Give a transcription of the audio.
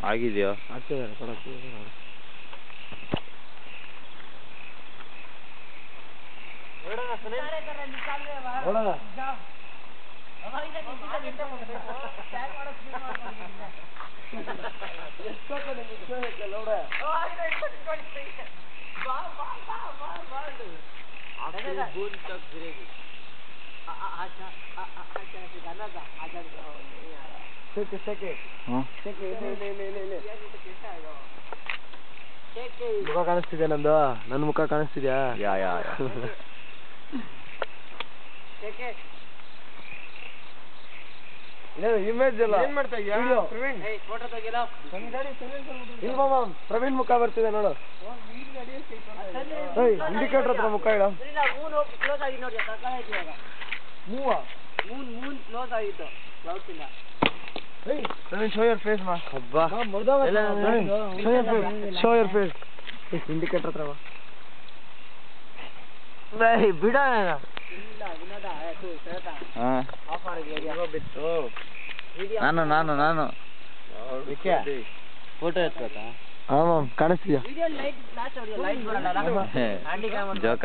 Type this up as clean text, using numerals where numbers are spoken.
ಆಗಿದೆಯಾ? ಆಗ್ತಿದ್ದಾರೆ ಕೊಡಕ್ಕೆ ಮುಖ ಕಾಣಿಸ್ತಿದ್ಯಾ ನಂದು? ನನ್ನ ಮುಖ ಕಾಣಿಸ್ತಿದ್ಯಾ? ಯಾ ಯಾ ಇಮೇಜ್ ಅಲ್ಲ ಪ್ರವೀಣ್ ಮುಖ ಬರ್ತಿದೆ ನೋಡು. ಇಂಡಿಕೇಟರ್ ಹತ್ರ ಮುಖ ಇಡ. ಪ್ರವೀಣ್ ಶೋ ಯರ್ ಫೇಸ್ ಮಾ. ಶೋ ಯರ್ ಫೇಸ್. ಇಂಡಿಕೇಟರ್ ಹತ್ರ ಬಿಡ. ನಾನು ಫೋಟೋ ಎತ್ಬೇಕಾ? ಕಾಣಿಸ್ತೀಯಾ? ಜೋಕ